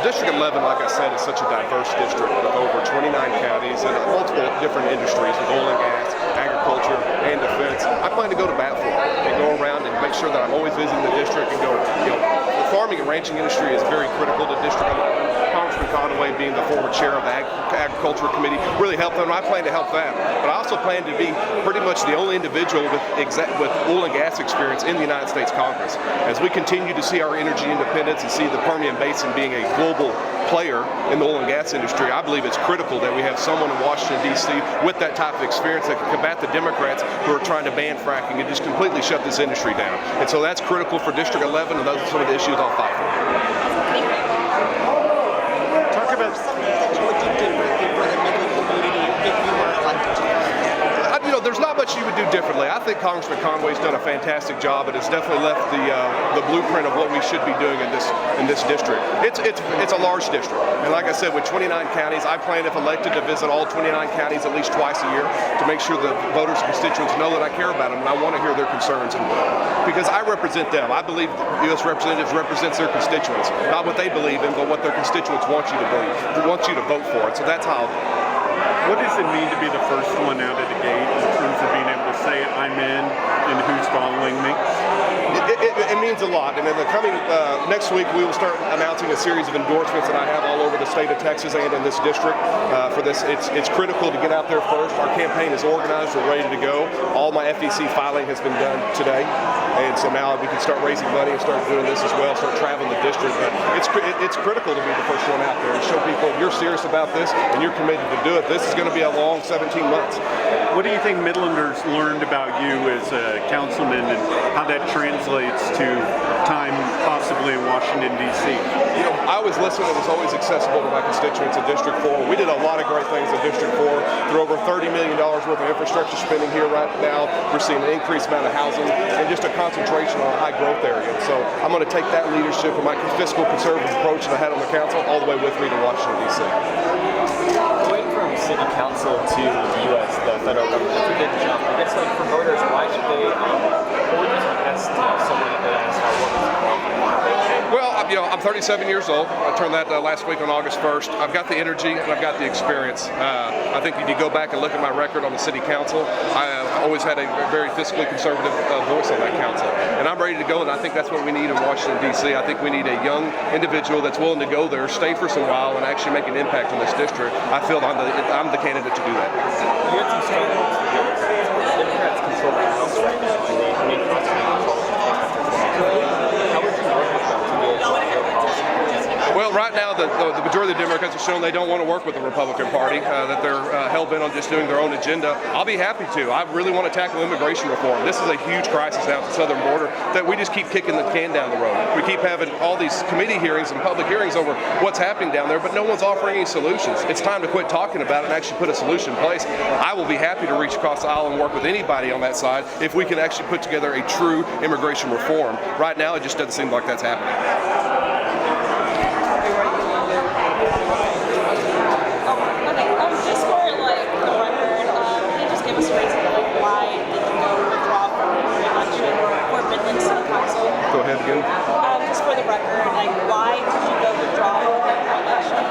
District 11, like I said, is such a diverse district with over 29 counties and multiple different industries with oil and gas, agriculture, and defense. I plan to go to bat for it and go around and make sure that I'm always visiting the district and go, the farming and ranching industry is very critical to District 11. Congressman Conway, being the former chair of the Agriculture Committee, really helped them. I plan to help them. But I also plan to be pretty much the only individual with oil and gas experience in the United States Congress. As we continue to see our energy independence and see the Permian Basin being a global player in the oil and gas industry, I believe it's critical that we have someone in Washington, D.C. with that type of experience that can combat the Democrats who are trying to ban fracking and just completely shut this industry down. And so that's critical for District 11, and those are some of the issues I'll fight for. Talk about something that you would do differently for the Midland community if you were elected. There's not much you would do differently. I think Congressman Conway's done a fantastic job and has definitely left the blueprint of what we should be doing in this district. It's a large district, and like I said, with 29 counties, I plan, if elected, to visit all 29 counties at least twice a year to make sure the voters and constituents know that I care about them and I want to hear their concerns. And because I represent them, I believe U.S. representatives represents their constituents, not what they believe in, but what their constituents want you to believe, want you to vote for it. So that's how. What does it mean to be the first one out of the gate in terms of being able to say I'm in and who's following me? It means a lot, and in the coming next week we will start announcing a series of endorsements that I have all over the state of Texas and in this district. For this, it's critical to get out there first. Our campaign is organized, we're ready to go. All my FEC filing has been done today, and so now we can start raising money and start doing this as well, start traveling the district. But it's critical to be the first one out there and show people you're serious about this and you're committed to do it. This is going to be a long 17 months. What do you think Midlanders learned about you as a councilman and how that translates to time possibly in Washington, D.C.? I always listen and was always accessible to my constituents in District 4. We did a lot of great things in District 4. Through over $30 million worth of infrastructure spending here right now. We're seeing an increased amount of housing and just a concentration on a high growth area. So I'm going to take that leadership and my fiscal conservative approach that I had on the council all the way with me to Washington, D.C. Going from city council to the U.S., the federal government, that's a big jump. I guess, for voters, why should they test someone like that as how Well, I'm 37 years old. I turned that last week on August 1st. I've got the energy and I've got the experience. I think if you go back and look at my record on the city council, I always had a very fiscally conservative voice on that council. And I'm ready to go, and I think that's what we need in Washington, D.C. I think we need a young individual that's willing to go there, stay for some while, and actually make an impact on this district. I feel I'm the candidate to do that. You had some strong votes for Democrats control the House right now, and they may possibly control the How would you work with them to be able to Well, right now, the majority of the Democrats have shown they don't want to work with the Republican Party, that they're hell-bent on just doing their own agenda. I'll be happy to. I really want to tackle immigration reform. This is a huge crisis out at the southern border that we just keep kicking the can down the road. We keep having all these committee hearings and public hearings over what's happening down there, but no one's offering any solutions. It's time to quit talking about it and actually put a solution in place. I will be happy to reach across the aisle and work with anybody on that side if we can actually put together a true immigration reform. Right now, it just doesn't seem like that's happening. Go ahead again. Just for the record, why did you go withdraw from the election?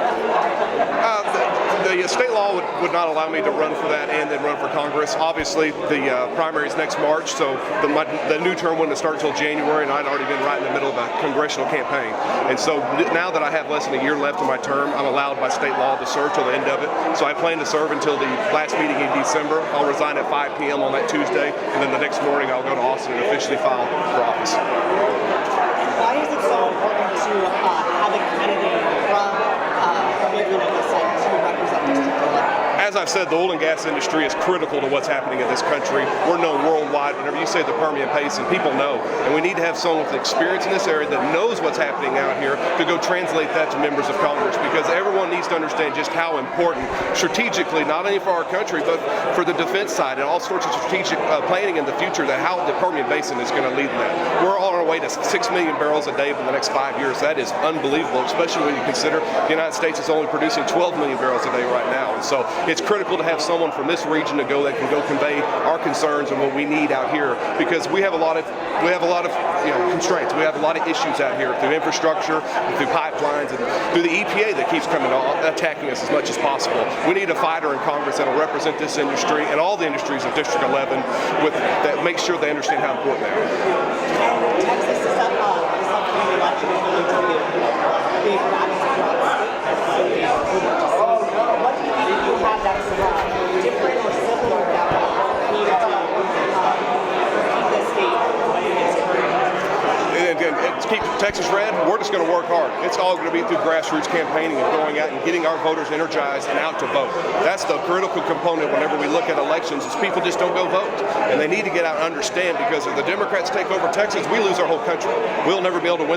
The state law would not allow me to run for that and then run for Congress. Obviously, the primary is next March, so the new term wouldn't start until January, and I'd already been right in the middle of a congressional campaign. And so now that I have less than a year left in my term, I'm allowed by state law to serve till the end of it. So I plan to serve until the last meeting in December. I'll resign at 5 p.m. on that Tuesday, and then the next morning I'll go to Austin and officially file for office. Why is it so important to have a candidate from Midland, like I said, to represent District 11? As I've said, the oil and gas industry is critical to what's happening in this country. We're known worldwide. Whenever you say the Permian Basin, people know. And we need to have someone with experience in this area that knows what's happening out here to go translate that to members of Congress, because everyone needs to understand just how important strategically, not only for our country, but for the defense side and all sorts of strategic planning in the future, that how the Permian Basin is going to lead in that. We're on our way to 6 million barrels a day for the next 5 years. That is unbelievable, especially when you consider the United States is only producing 12 million barrels a day right now. And so it's critical critical to have someone from this region to go that can go convey our concerns and what we need out here, because we have a lot of constraints. We have a lot of issues out here through infrastructure, through pipelines, and through the EPA that keeps coming attacking us as much as possible. We need a fighter in Congress that will represent this industry and all the industries of District 11 that make sure they understand how important they are. And Texas is up this upcoming election is going to be a big rally throughout the state. What do you think you have that's different or similar that we need to keep the state in its current? And to keep Texas red, we're just going to work hard. It's all going to be through grassroots campaigning and going out and getting our voters energized and out to vote. That's the critical component whenever we look at elections, is people just don't go vote. And they need to get out and understand, because if the Democrats take over Texas, we lose our whole country. We'll never be able to win the